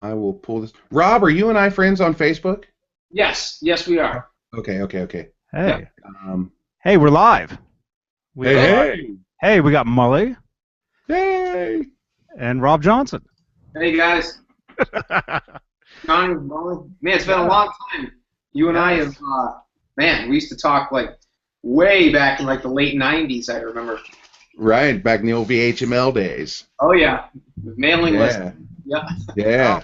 I will pull this. Rob, are you and I friends on Facebook? Yes, yes, we are. Okay. Yep. Hey, Um, hey, we're live. We hey, got, hey, hey, we got Mully hey. and Rob Johnson. Hey guys, Johnny, Molly. Man, it's been a Yeah. long time. You and I Yes. have, man, we used to talk like way back in like the late '90s. I remember. Right, back in the old VHML days. Oh yeah, mailing list. Yeah, Yeah. Oh, yeah.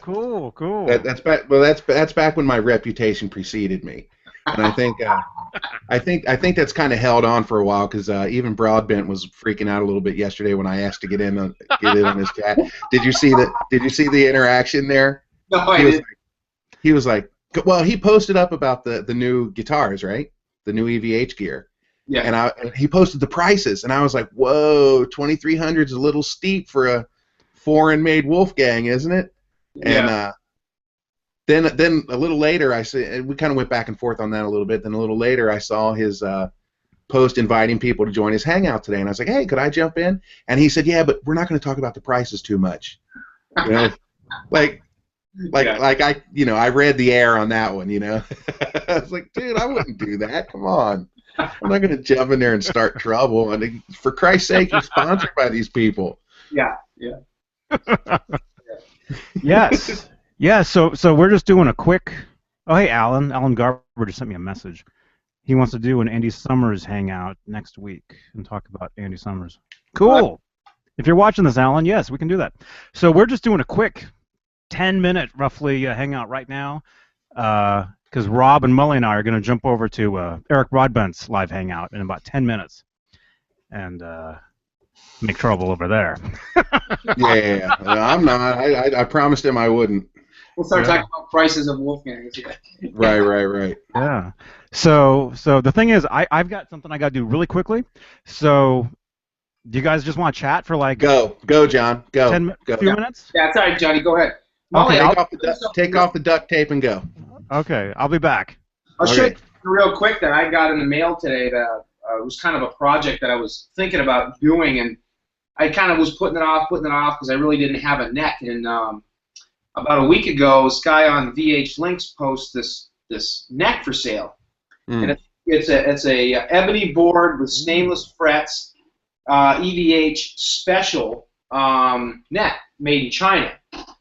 cool. That's back. Well, that's back when my reputation preceded me, and I think that's kind of held on for a while because even Brodbent was freaking out a little bit yesterday when I asked to get in on his chat. Did you see the interaction there? No, I He was didn't. he was like, well, he posted up about the new guitars, right? The new EVH gear. Yeah. And he posted the prices, and I was like, whoa, 2300 is a little steep for a foreign-made Wolfgang, isn't it? And Yeah. then a little later, we kind of went back and forth on that a little bit. Then a little later, I saw his post inviting people to join his hangout today, and I was like, hey, could I jump in? And he said, yeah, but we're not going to talk about the prices too much. You know, like Yeah. I read the air on that one. I was like, dude, I wouldn't do that. Come on. I'm not going to jump in there and start trouble. And for Christ's sake, you're sponsored by these people. Yeah. Yes. Yeah. So we're just doing a quick. Oh, hey, Alan Garber just sent me a message. He wants to do an Andy Summers hangout next week and talk about Andy Summers. Cool. If you're watching this, Alan, yes, we can do that. So we're just doing a quick 10-minute, roughly, hangout right now, because Rob and Mully and I are going to jump over to Eric Brodbent's live hangout in about 10 minutes and make trouble over there. Yeah, I'm not. I promised him I wouldn't. We'll start Yeah. talking about prices of Wolfgangs. Yeah. Right. Yeah. So the thing is, I've got something I got to do really quickly. So do you guys just want to chat for like Go, John. Go. 10 Go. few minutes? Yeah, it's all right, Johnny. Go ahead. Okay, Molly, Take off the duct tape and go. Okay, I'll be back. I'll show Okay. you real quick that I got in the mail today that was kind of a project that I was thinking about doing, and I kind of was putting it off because I really didn't have a neck. And about a week ago, this guy on VH Links posted this neck for sale, and it's a ebony board with stainless frets, EVH special neck made in China.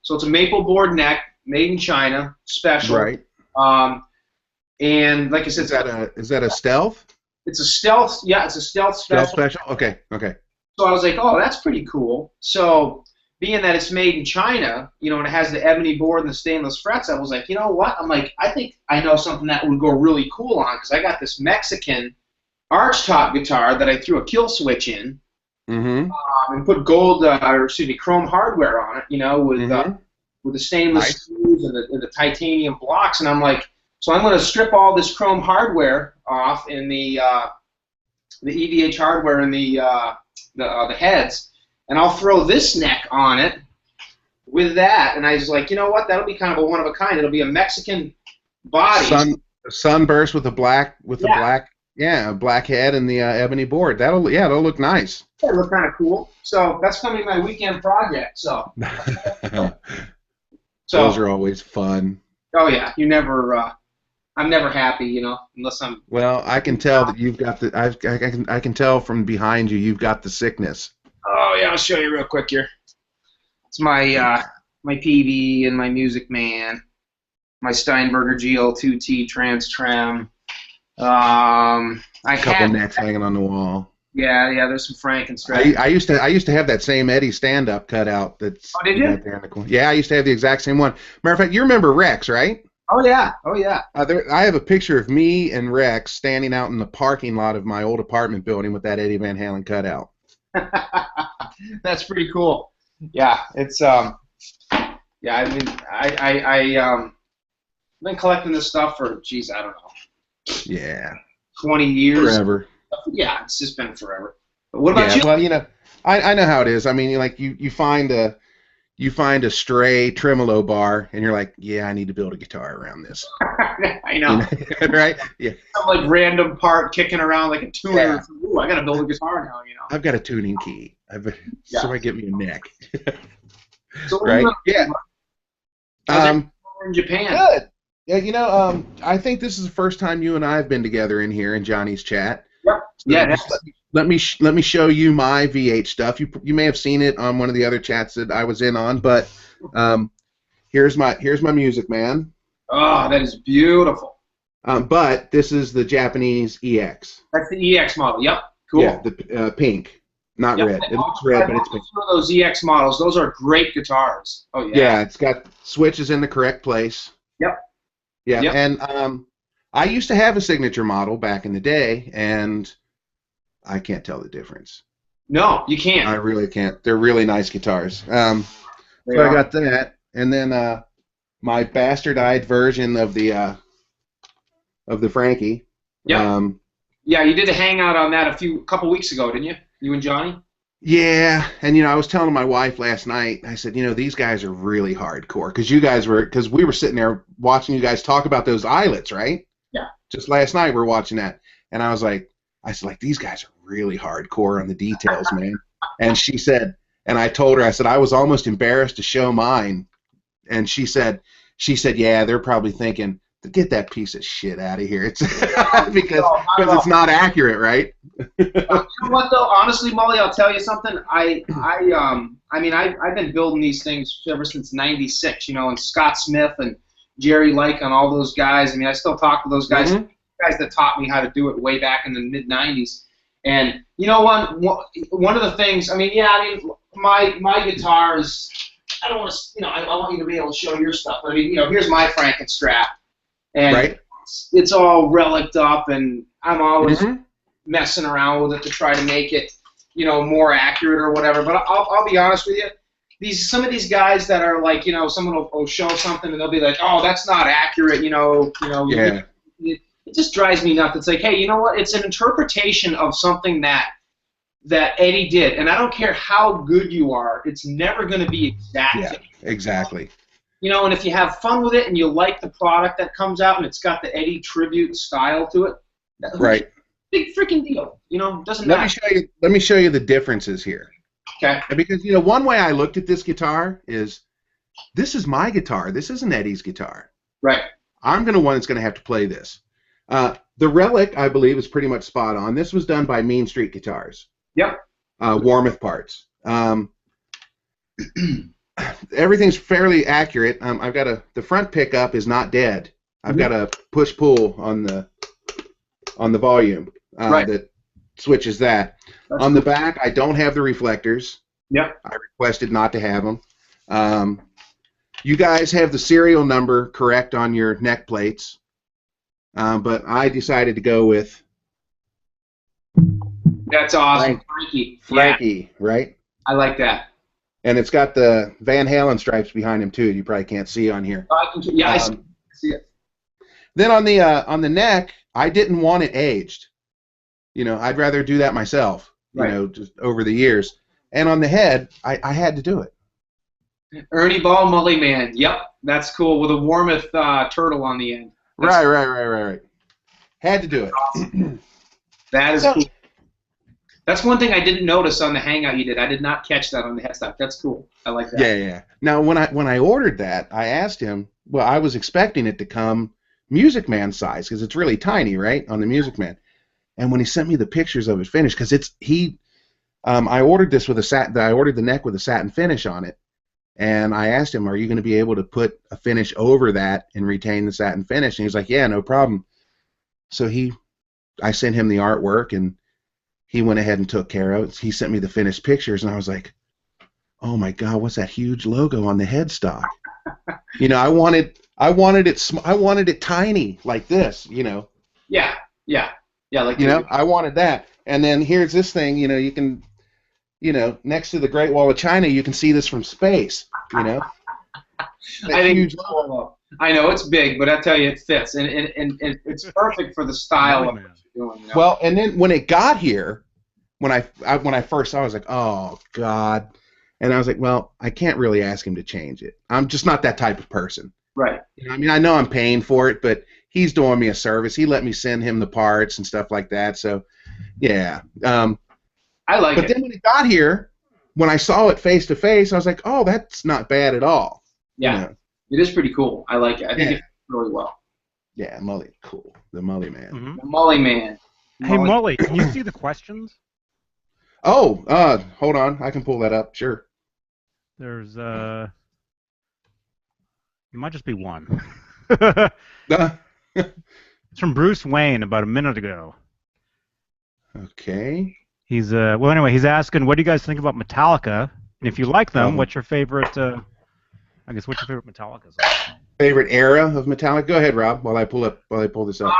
So it's a maple board neck made in China, special. Right. And like I said, Is that a stealth? it's a stealth. Yeah, it's a stealth special. Stealth special? Okay. So I was like, oh, that's pretty cool. So being that it's made in China, and it has the ebony board and the stainless frets, I was like, you know what? I'm like, I think I know something that would go really cool on, because I got this Mexican archtop guitar that I threw a kill switch in Mm-hmm. and put chrome hardware on it, with the stainless screws and the titanium blocks. And I'm like, so I'm going to strip all this chrome hardware off in the EVH hardware and the heads, and I'll throw this neck on it with that. And I was like, you know what? That'll be kind of a one of a kind. It'll be a Mexican body. Sunburst with a black black head and the ebony board. That'll look nice. It'll look kind of cool. So that's going to be my weekend project. So Those are always fun. Oh yeah, I'm never happy, unless I'm. Well, I can tell that you've got I can tell from behind you you've got the sickness. Oh yeah, I'll show you real quick here. It's my my PV and my Music Man, my Steinberger GL2T Trans Trem. I Couple necks hanging on the wall. Yeah, there's some Frankenstein. I used to have that same Eddie stand-up cutout. That's Oh, did you? right there in the corner. Yeah, I used to have the exact same one. Matter of fact, you remember Rex, right? Oh yeah. I have a picture of me and Rex standing out in the parking lot of my old apartment building with that Eddie Van Halen cutout. That's pretty cool. Yeah, it's yeah. I mean, I've been collecting this stuff for, geez, I don't know. Yeah. 20 years. Forever. Yeah, it's just been forever. But what about you? Well, I know how it is. I mean, like you find a stray tremolo bar, and you're like, yeah, I need to build a guitar around this. I know. Right? Yeah. Some like random part kicking around like a tuner. Yeah. Ooh, I gotta build a guitar now. I've got a tuning key. Somebody get me a neck. So right? Yeah. How's it in Japan? Good. Yeah, I think this is the first time you and I have been together in here in Johnny's chat. Yep. So Yeah. just let me show you my VH stuff. You may have seen it on one of the other chats that I was in on, but here's my music man. Oh, that is beautiful. But this is the Japanese EX. That's the EX model. Yep. Cool. Yeah, the pink, not red. It looks red, but it's pink. Those EX models, those are great guitars. Oh yeah. Yeah, it's got switches in the correct place. Yep. Yeah, Yep. and I used to have a signature model back in the day, and I can't tell the difference. No, you can't. I really can't. They're really nice guitars. I got that, and then my bastardized version of the Frankie. Yep. Yeah, you did a hangout on that a couple weeks ago, didn't you? You and Johnny? Yeah, and I was telling my wife last night, I said, these guys are really hardcore because we were sitting there watching you guys talk about those eyelets, right? Yeah. Just last night we were watching that, and I said, these guys are really hardcore on the details, man. And she said, and I told her, I said I was almost embarrassed to show mine, and she said, yeah, they're probably thinking, get that piece of shit out of here. It's because it's not accurate, right? You know what though? Honestly, Mully, I'll tell you something. I've been building these things ever since '96. And Scott Smith and Jerry Lake and all those guys. I still talk to those guys. Mm-hmm. Guys that taught me how to do it way back in the mid '90s. And one of the things. My guitars. I don't want to. I want you to be able to show your stuff. Here's my Frankenstrap. And right. It's all relicked up, and I'm always messing around with it to try to make it, more accurate or whatever. But I'll be honest with you, some of these guys that are like, someone will show something and they'll be like, oh, that's not accurate, Yeah. It just drives me nuts. It's like, hey, you know what? It's an interpretation of something that Eddie did, and I don't care how good you are, it's never going to be exact. Yeah, exactly. And if you have fun with it and you like the product that comes out and it's got the Eddie tribute style to it, right? Big freaking deal. Doesn't matter. Let me show you the differences here. Okay. Because one way I looked at this guitar is, this is my guitar. This isn't Eddie's guitar. Right. I'm the one that's going to have to play this. The relic, I believe, is pretty much spot on. This was done by Mean Street Guitars. Yep. Warmoth parts. Everything's fairly accurate. I've got the front pickup is not dead. I've got a push-pull on the volume that switches that. That's on the back, I don't have the reflectors. Yep. I requested not to have them. You guys have the serial number correct on your neck plates, but I decided to go with. That's awesome, Frankie, yeah. Right? I like that. And it's got the Van Halen stripes behind him too. You probably can't see on here. I see it. Then on the neck, I didn't want it aged. I'd rather do that myself. Right. Just over the years. And on the head, I had to do it. Ernie Ball Mully Man. Yep, that's cool with a Warmoth turtle on the end. Right. Had to do it. Awesome. That is cool. That's one thing I didn't notice on the hangout you did. I did not catch that on the headstock. That's cool. I like that. Yeah. Now, when I ordered that, I asked him. Well, I was expecting it to come Music Man size because it's really tiny, right, on the Music Man. And when he sent me the pictures of it finished, because I ordered this with I ordered the neck with a satin finish on it, and I asked him, "Are you going to be able to put a finish over that and retain the satin finish?" And he was like, "Yeah, no problem." So I sent him the artwork and. He went ahead and took care of it. He sent me the finished pictures, and I was like, "Oh my God, what's that huge logo on the headstock?" I wanted it tiny like this. Yeah. Like I wanted that. And then here's this thing. You can, next to the Great Wall of China, you can see this from space. I think huge logo. I know it's big, but I tell you, it fits, and it's perfect for the style of what you're doing. Well, and then when it got here. When I first saw it, I was like, oh, God. And I was like, well, I can't really ask him to change it. I'm just not that type of person. Right. I know I'm paying for it, but he's doing me a service. He let me send him the parts and stuff like that. So, yeah. I like it. But then when it got here, when I saw it face to face, I was like, oh, that's not bad at all. Yeah. It is pretty cool. I like it. I think Yeah. it's really well. Yeah, Mully, cool. The Mully man. Mm-hmm. The Mully Man. Hey, Mully, can you see the questions? Oh, hold on. I can pull that up. Sure. There's it might just be one. Uh, It's from Bruce Wayne about a minute ago. okay. He's well, anyway, he's asking, what do you guys think about Metallica? And if you like them, what's your favorite? I guess what's your favorite Metallica song? Favorite era of Metallica? Go ahead, Rob. While I pull this up.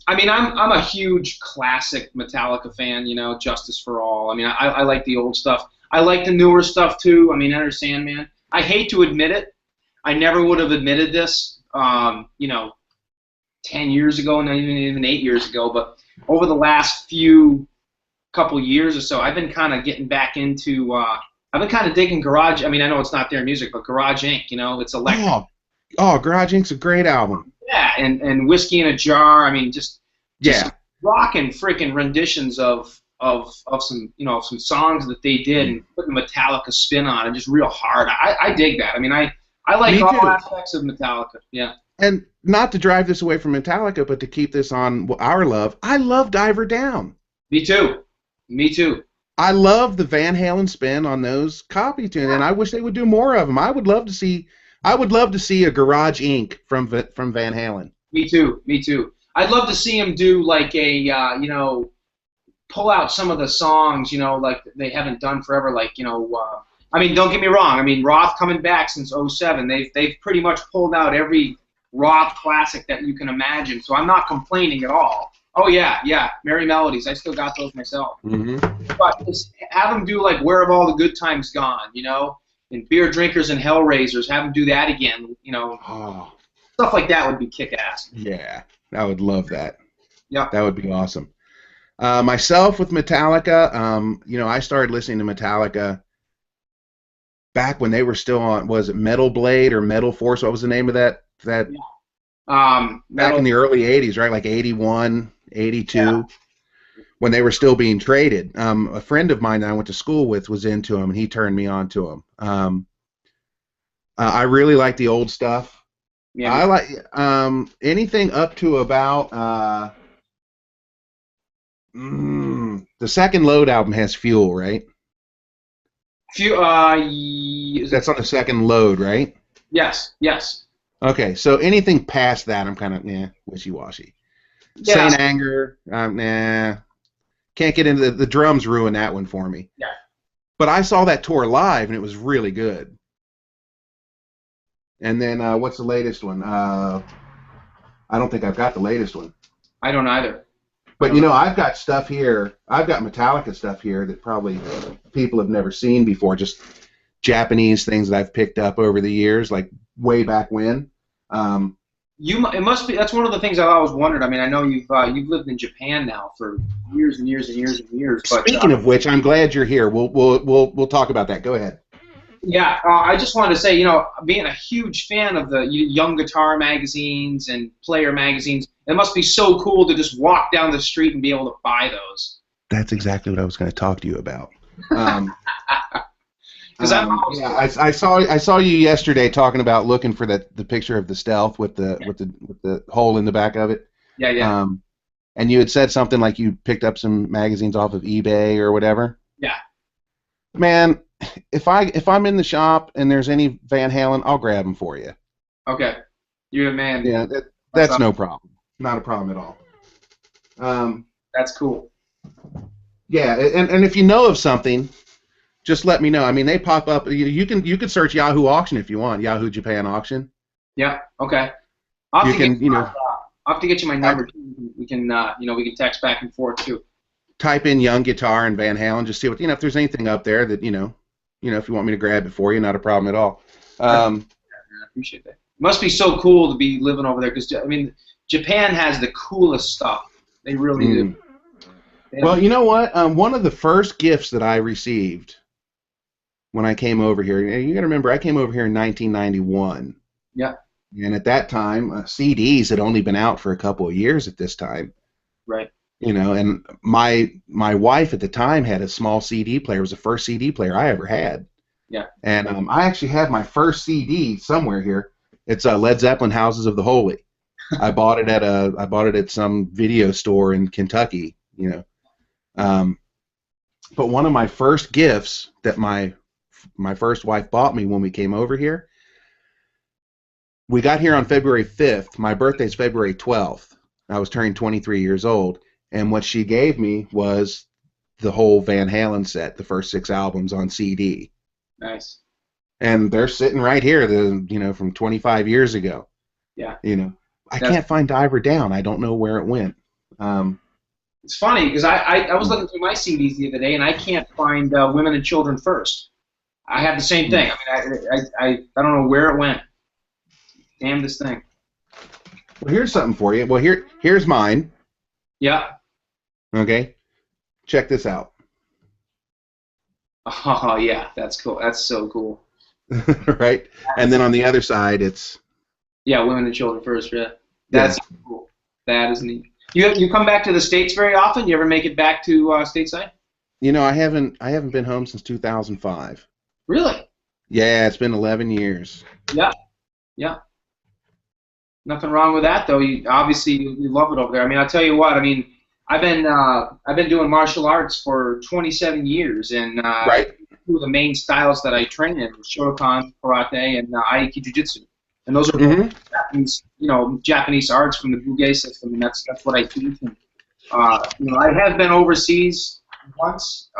I mean, I'm a huge classic Metallica fan. You know, Justice for All. I mean, I like the old stuff. I like the newer stuff too. I mean, Enter Sandman. I hate to admit it. I never would have admitted this. You know, 10 years ago, not even 8 years ago. But over the last couple years or so, I've been kind of getting back into. I've been kind of digging Garage. I mean, I know it's not their music, but Garage Inc. You know, it's electric. Oh, Garage Inc.'s a great album. Yeah, and Whiskey in a Jar. I mean, just rocking freaking renditions of some some songs that they did and putting Metallica spin on it, just real hard. I dig that. I mean, I like all aspects of Metallica. Yeah. And not to drive this away from Metallica, but to keep this on our love, I love Diver Down. Me too. Me too. I love the Van Halen spin on those copy tunes, and I wish they would do more of them. I would love to see a Garage Inc. from Van Halen. Me too. Me too. I'd love to see him do like a pull out some of the songs like they haven't done forever. Like I mean, don't get me wrong. I mean, Roth coming back since '07. They've pretty much pulled out every Roth classic that you can imagine. So I'm not complaining at all. Oh yeah, Merry Melodies. I still got those myself. Mm-hmm. But just have them do like Where Have All the Good Times Gone? And Beer Drinkers and Hellraisers. Have them do that again. Oh. Stuff like that would be kick-ass. Yeah, I would love that. Yeah, that would be awesome. Myself with Metallica, I started listening to Metallica back when they were still on. Was it Metal Blade or Metal Force? What was the name of that? Yeah. Back in the early '80s, right? Like '81, '82, when they were still being traded. A friend of mine that I went to school with was into them, and he turned me on to them. I really like the old stuff. Yeah. I like anything up to about the second Load album has Fuel, right? That's on the second Load, right? Yes. Okay, so anything past that, I'm kind of wishy-washy. Yeah. Saint Anger, nah. Can't get into the drums. Ruin that one for me. Yeah. But I saw that tour live, and it was really good. And then what's the latest one? I don't think I've got the latest one. I don't either. But I've got stuff here. I've got Metallica stuff here that probably people have never seen before. Just Japanese things that I've picked up over the years, like way back when. It must be. That's one of the things I've always wondered. I mean, I know you've lived in Japan now for years and years and years and years. But speaking of which, I'm glad you're here. We'll talk about that. Go ahead. Yeah, I just wanted to say, being a huge fan of the Young Guitar magazines and Player magazines, it must be so cool to just walk down the street and be able to buy those. That's exactly what I was going to talk to you about. I saw you yesterday talking about looking for the picture of the Stealth with the hole in the back of it. Yeah. And you had said something like you picked up some magazines off of eBay or whatever. Yeah. Man, if I'm in the shop and there's any Van Halen, I'll grab them for you. Okay. You're the man. Yeah, that's no problem. Not a problem at all. That's cool. Yeah, and if you know of something, just let me know. I mean, they pop up. You can search Yahoo Auction if you want. Yahoo Japan Auction. Yeah. Okay. I'll have to get you my number. We can we can text back and forth too. Type in Young Guitar and Van Halen. Just see what if there's anything up there that if you want me to grab it for you, not a problem at all. I appreciate that. It must be so cool to be living over there because I mean, Japan has the coolest stuff. They really do. Well, you know what? One of the first gifts that I received when I came over here, you got to remember, I came over here in 1991. Yeah. And at that time, CDs had only been out for a couple of years at this time. Right. And my wife at the time had a small CD player. It was the first CD player I ever had. Yeah. And I actually have my first CD somewhere here. It's Led Zeppelin, Houses of the Holy. I bought it at some video store in Kentucky, you know. But one of my first gifts that my first wife bought me when we came over here, we got here on February 5th. My birthday's February 12th. I was turning 23 years old, and what she gave me was the whole Van Halen set, the first 6 albums on CD. Nice. And they're sitting right here, from 25 years ago. Yeah. You know, I can't find Diver Down. I don't know where it went. It's funny because I was looking through my CDs the other day and I can't find Women and Children First. I have the same thing. I mean, I don't know where it went. Damn this thing. Well, here's something for you. Well, here's mine. Yeah. Okay. Check this out. Oh yeah, that's cool. That's so cool. Right? And then on the other side, it's... Yeah, Women and Children First, yeah. That's cool. That is neat. You come back to the States very often? You ever make it back to stateside? You know, I haven't been home since 2005. Really? Yeah, it's been 11 years. Yeah. Yeah. Nothing wrong with that, though. Obviously you love it over there. I mean, I'll tell you what. I mean, I've been doing martial arts for 27 years, and right. Two of the main styles that I train in was Shotokan, Karate, and Aiki Jiu-Jitsu. And those are both Japanese arts from the Bugei system, and that's what I teach. And, I have been overseas once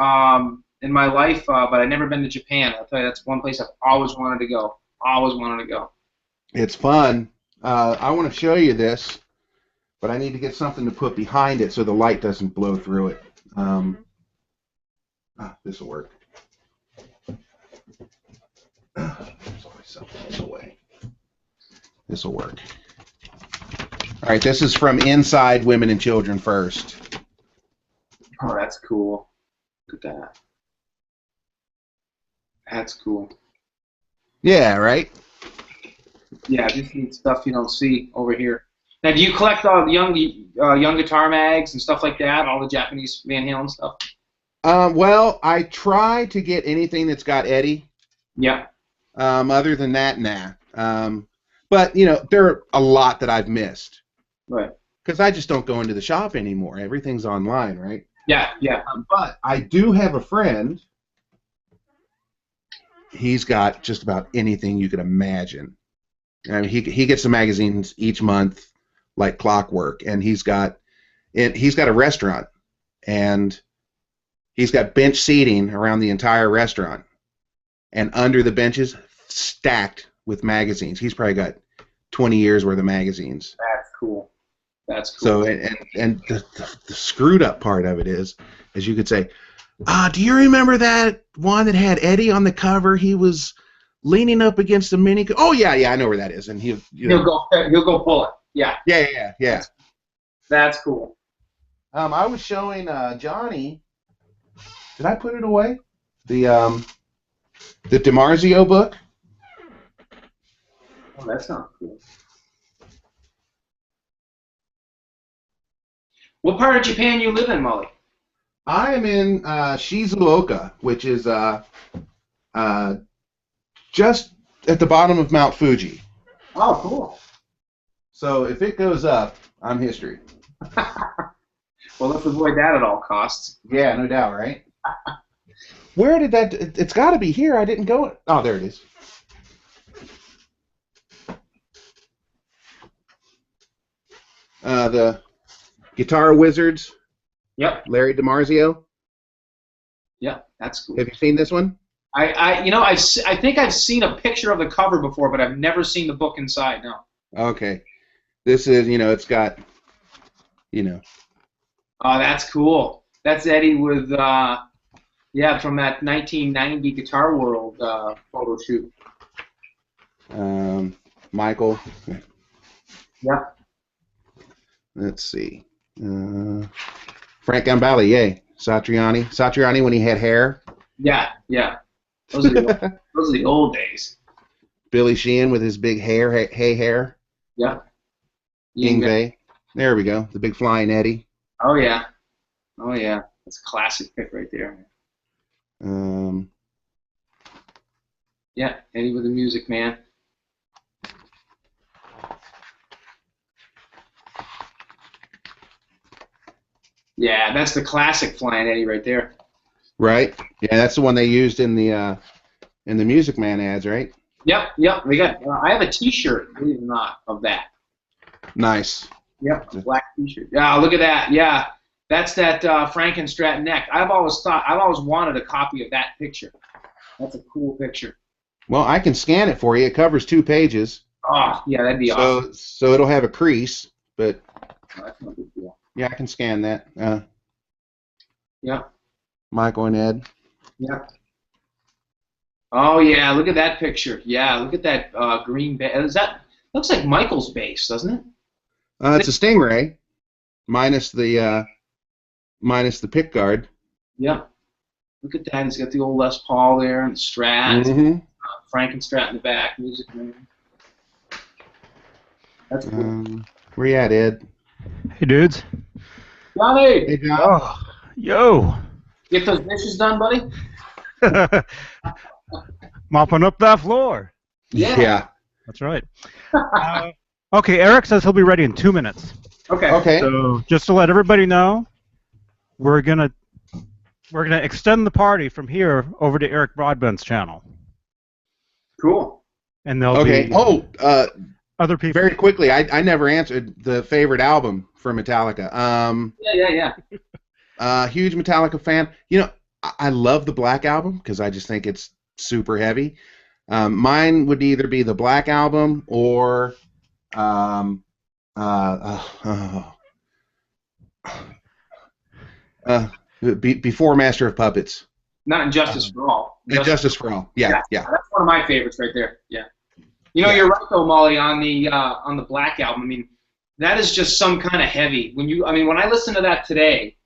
in my life, but I've never been to Japan. I'll tell you, that's one place I've always wanted to go. Always wanted to go. It's fun. I want to show you this, but I need to get something to put behind it so the light doesn't blow through it. This will work. There's always something in the way. This will work. All right, this is from Inside Women and Children First. Oh, that's cool. Look at that. That's cool. Yeah, right? Yeah, just neat stuff you don't see over here. Now, do you collect all the young guitar mags and stuff like that, all the Japanese Van Halen stuff? Well, I try to get anything that's got Eddie. Yeah. Other than that, nah. But, there are a lot that I've missed. Right. Because I just don't go into the shop anymore. Everything's online, right? Yeah, yeah. But I do have a friend. He's got just about anything you could imagine. I mean, he gets the magazines each month like clockwork, and he's got a restaurant, and he's got bench seating around the entire restaurant, and under the benches stacked with magazines. He's probably got 20 years worth of magazines. That's cool. That's cool. So and the screwed up part of it is you could say, do you remember that one that had Eddie on the cover? He was leaning up against a mini. Oh yeah, I know where that is, and he'll go pull it. Yeah. Yeah. That's cool. I was showing Johnny. Did I put it away? The DiMarzio book. Oh, that sounds cool. What part of Japan you live in, Molly? I am in Shizuoka, which is just at the bottom of Mount Fuji. Oh, cool. So if it goes up, I'm history. Well, let's avoid that at all costs. Yeah, no doubt, right? Where did that... It's got to be here. I didn't go... Oh, there it is. The Guitar Wizards. Yep. Larry DiMarzio. Yep, that's cool. Have you seen this one? I think I've seen a picture of the cover before, but I've never seen the book inside. No. Okay. This is, it's got, Oh, that's cool. That's Eddie with, from that 1990 Guitar World photo shoot. Michael. Yep. Let's see. Frank Gambale, yay. Satriani when he had hair. Yeah. Those are the old days. Billy Sheehan with his big hair. Yeah. Yngwie. There we go. The big flying Eddie. Oh yeah. That's a classic pick right there. Yeah, Eddie with the music, man. Yeah, that's the classic Flying Eddie right there. Right? Yeah, that's the one they used in the Music Man ads, right? Yep. We got. I have a T-shirt, believe it or not, of that. Nice. Yep, a black T-shirt. Yeah, look at that. Yeah, that's that Frankenstrat neck. I've always wanted a copy of that picture. That's a cool picture. Well, I can scan it for you. It covers 2 pages. Oh, yeah, that'd be awesome. So it'll have a crease, but Oh, that's no big deal. yeah, I can scan that. Yeah. Michael and Ed. Yeah. Oh yeah, look at that picture. Yeah, look at that green base. Looks like Michael's base, doesn't it? It's a Stingray, minus the pick guard. Yeah. Look at that. He's got the old Les Paul there and the Strat. Mm-hmm. Frankenstrat in the back. Music Man. That's cool. Where you at, Ed? Hey, dudes. Johnny! Hey, John. Oh, yo. Get those dishes done, buddy? Mopping up that floor. Yeah. That's right. Okay, Eric says he'll be ready in 2 minutes. Okay. So just to let everybody know, we're gonna extend the party from here over to Eric Brodbent's channel. Cool. And there'll be other people. Very quickly, I never answered the favorite album for Metallica. Yeah. Huge Metallica fan. You know, I love the Black Album because I just think it's super heavy. Mine would either be the Black Album or before Master of Puppets. Not Injustice for All. Injustice for All. Yeah. That's one of my favorites right there. Yeah. You know, you're right though, Molly, on the Black Album. I mean, that is just some kind of heavy. When I listen to that today,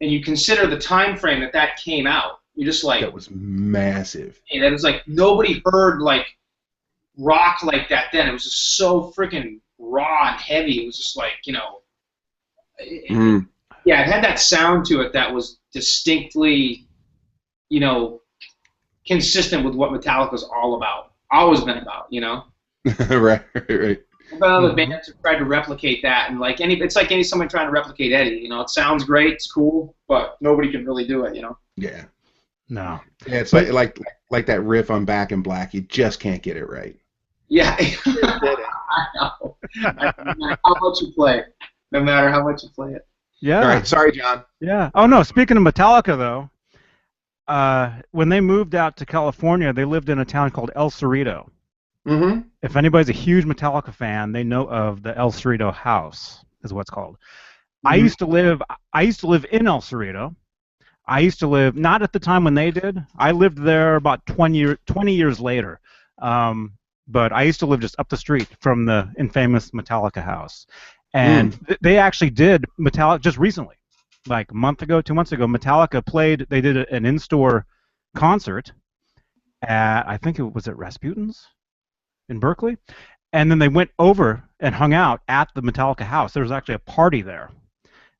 and you consider the time frame that came out, you're just like, that was massive. Hey, that was like nobody heard like rock like that then. It was just so freaking raw and heavy. It was just like, you know, yeah, it had that sound to it that was distinctly, you know, consistent with what Metallica's all about. Always been about, you know. right. But other bands have tried to replicate that, and like it's like someone trying to replicate Eddie. You know, it sounds great, it's cool, but nobody can really do it. You know. Yeah. No. Yeah, it's like that riff on Back in Black. You just can't get it right. Yeah. I know. No matter how much you play it. No matter how much you play it. Yeah. All right. Sorry, John. Yeah. Oh no. Speaking of Metallica, though, when they moved out to California, they lived in a town called El Cerrito. Mm-hmm. If anybody's a huge Metallica fan, they know of the El Cerrito house, is what's called. Mm-hmm. I used to live in El Cerrito. I used to live not at the time when they did. I lived there about 20 years later. But I used to live just up the street from the infamous Metallica house. And they actually did Metallica just recently, like a month ago, 2 months ago. Metallica played. They did an in-store concert at, I think it was at Rasputin's in Berkeley, and then they went over and hung out at the Metallica house. There was actually a party there,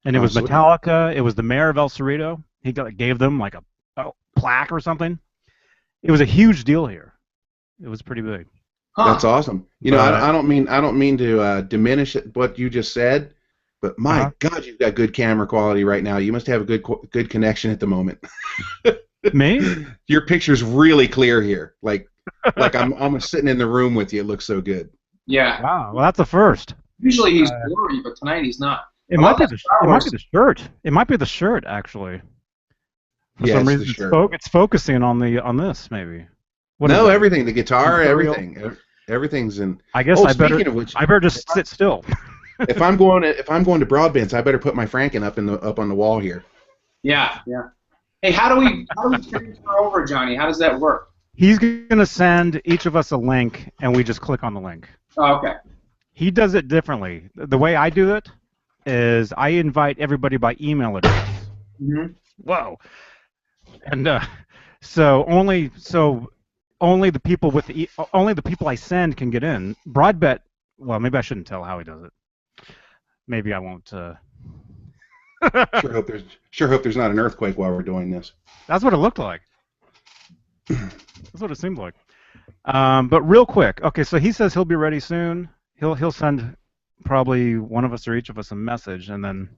and it was sweet. Metallica. It was the mayor of El Cerrito. He gave them like a plaque or something. It was a huge deal here. It was pretty big. That's awesome. You know, I don't mean to diminish what you just said, but my God, you've got good camera quality right now. You must have a good connection at the moment. Me? Your picture's really clear here. Like I'm almost sitting in the room with you. It looks so good. Yeah. Wow. Well, that's the first. Usually he's blurry, but tonight he's not. It might be the shirt. It might be the shirt, actually. For some reason, it's focusing on this, maybe. Everything. The guitar, everything. Everything's in. I guess I better just sit still. if I'm going to Broadbent's, I better put my Franken up on the wall here. Yeah. Hey, how do we transfer over, Johnny? How does that work? He's gonna send each of us a link, and we just click on the link. Oh, okay. He does it differently. The way I do it is I invite everybody by email address. Mm-hmm. Whoa. And so only the people with only the people I send can get in. Brodbent. Well, maybe I shouldn't tell how he does it. Maybe I won't. Sure hope there's not an earthquake while we're doing this. That's what it looked like. That's what it seemed like. But real quick, okay. So he says he'll be ready soon. He'll send probably one of us or each of us a message, and then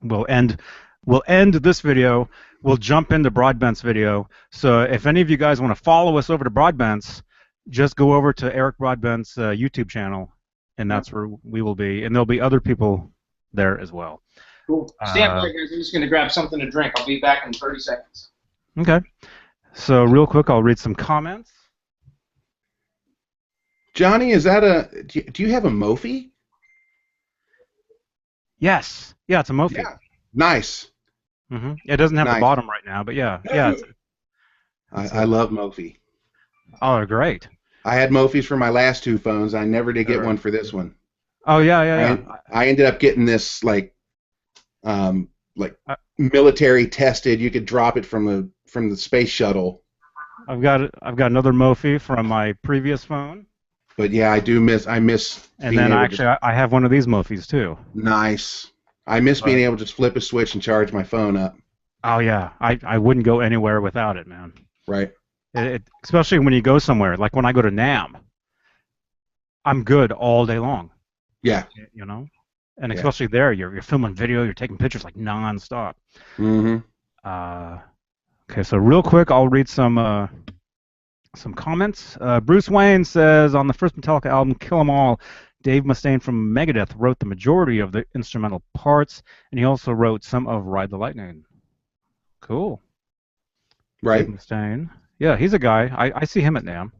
we'll end this video. We'll jump into Broadbent's video. So if any of you guys want to follow us over to Broadbent's, just go over to Eric Brodbent's YouTube channel, and that's where we will be. And there'll be other people there as well. Cool. Stand by, guys. I'm just going to grab something to drink. I'll be back in 30 seconds. Okay. So real quick, I'll read some comments. Johnny, is that do you have a Mophie? Yes. Yeah, it's a Mophie. Yeah. Nice. It doesn't have Nice. the bottom right now, but yeah. I love Mophie. Oh, they're great. I had Mophies for my last 2 phones. I never did get one for this one. Oh, yeah. I ended up getting this like military tested. You could drop it from the space shuttle. I've got another Mophie from my previous phone. But yeah, I miss. And then I have one of these Mophies too. Nice. I miss being able to just flip a switch and charge my phone up. Oh yeah, I wouldn't go anywhere without it, man. Right. Especially when you go somewhere, like when I go to NAM, I'm good all day long. Yeah. You know, and especially there, you're filming video, you're taking pictures like nonstop. Okay, so real quick, I'll read some comments. Bruce Wayne says on the first Metallica album, Kill 'Em All, Dave Mustaine from Megadeth wrote the majority of the instrumental parts, and he also wrote some of Ride the Lightning. Cool. Right. Dave Mustaine. Yeah, he's a guy. I see him at NAMM.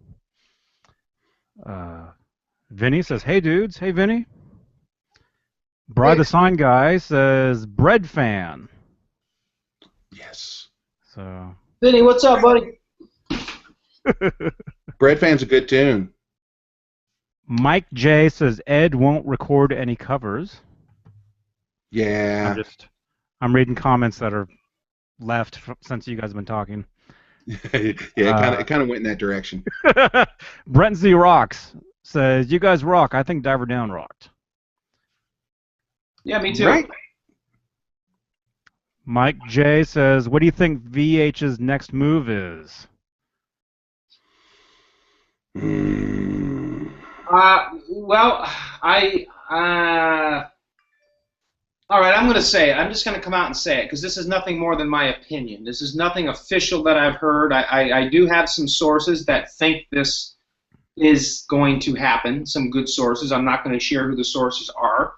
Vinny says, hey, dudes. Hey, Vinny. Bride the Sign Guy says, bread fan. Yes. So. Vinny, what's up, buddy? Bread fan's a good tune. Mike J says Ed won't record any covers. Yeah. I'm reading comments that are left since you guys have been talking. Yeah, it kind of went in that direction. Brent Z Rocks says, you guys rock. I think Diver Down rocked. Yeah, me too. Right. Mike J says, what do you think VH's next move is? Well, all right, I'm going to say it. I'm just going to come out and say it because this is nothing more than my opinion. This is nothing official that I've heard. I do have some sources that think this is going to happen, some good sources. I'm not going to share who the sources are.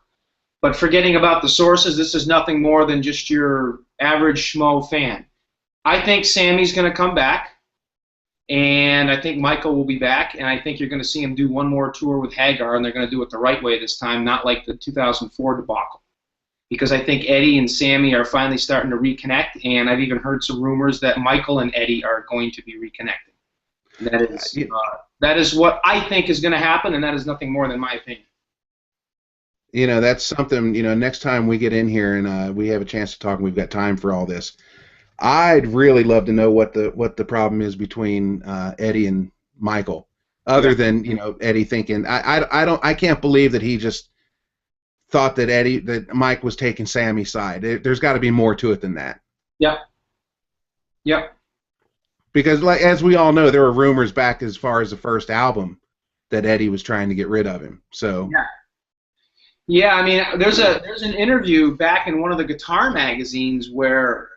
But forgetting about the sources, this is nothing more than just your average schmo fan. I think Sammy's going to come back. And I think Michael will be back, and I think you're going to see him do one more tour with Hagar, and they're going to do it the right way this time, not like the 2004 debacle. Because I think Eddie and Sammy are finally starting to reconnect, and I've even heard some rumors that Michael and Eddie are going to be reconnecting. And that is what I think is going to happen, and that is nothing more than my opinion. You know, that's something, next time we get in here and we have a chance to talk and we've got time for all this, I'd really love to know what the problem is between Eddie and Michael, other than Eddie thinking I can't believe that he just thought that Mike was taking Sammy's side. There's got to be more to it than that. Yep. Because as we all know, there were rumors back as far as the first album that Eddie was trying to get rid of him. So. Yeah. I mean, there's an interview back in one of the guitar magazines where.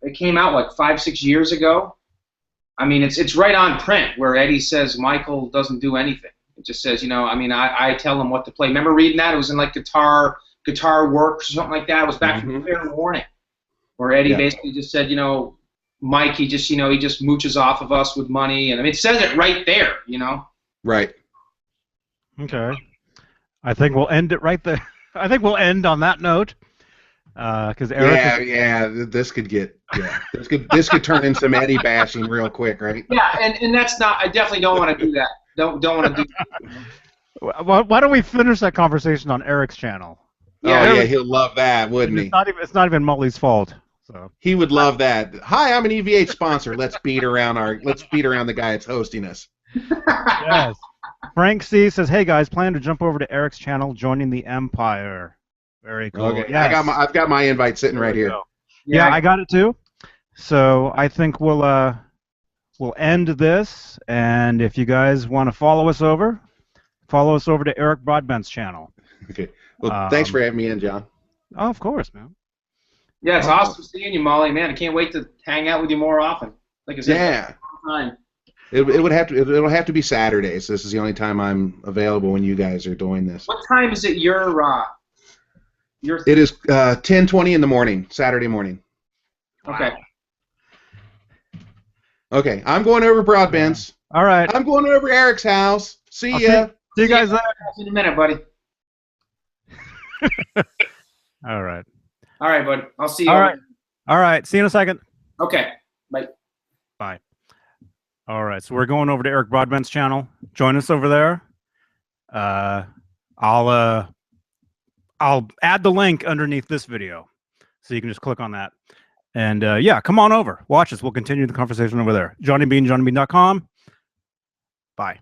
It came out like 5-6 years ago. I mean, it's right on print where Eddie says Michael doesn't do anything. It just says, I tell him what to play. Remember reading that? It was in like Guitar Works or something like that. It was back from Fair Warning, where Eddie basically just said, Mike, he just mooches off of us with money, and I mean, it says it right there, Right. Okay. I think we'll end it right there. I think we'll end on that note. Because Eric this could turn into some Eddie bashing real quick, right? Yeah, and that's not. I definitely don't want to do that. Don't want to do that. Why don't we finish that conversation on Eric's channel? Yeah, he'll love that, wouldn't he? It's not even Mully's fault. So he would love that. Hi, I'm an EVH sponsor. Let's beat around the guy that's hosting us. Yes. Frank C says, "Hey guys, plan to jump over to Eric's channel, joining the Empire." Very cool. Okay. Yes. I've got my invite sitting right here. Yeah, I got it too. So I think we'll end this, and if you guys want to follow us over to Eric Brodbent's channel. Okay. Well, thanks for having me in, John. Oh, of course, man. Yeah, it's awesome seeing you, Molly. Man, I can't wait to hang out with you more often. Like I said, Yeah. time. It'll have to be Saturdays. This is the only time I'm available when you guys are doing this. What time is it your It is 10:20 in the morning, Saturday morning. Okay. Okay, I'm going over Brodbent's. All right. I'm going over Eric's house. See I'll ya. See you guys there. In a minute, buddy. All right. All right, bud. I'll see you. All right. All right. See you in a second. Okay. Bye. Bye. All right. So we're going over to Eric Brodbent's channel. Join us over there. I'll add the link underneath this video, so you can just click on that. And yeah, come on over. Watch us. We'll continue the conversation over there. JohnnyBean, JohnnyBean.com. Bye.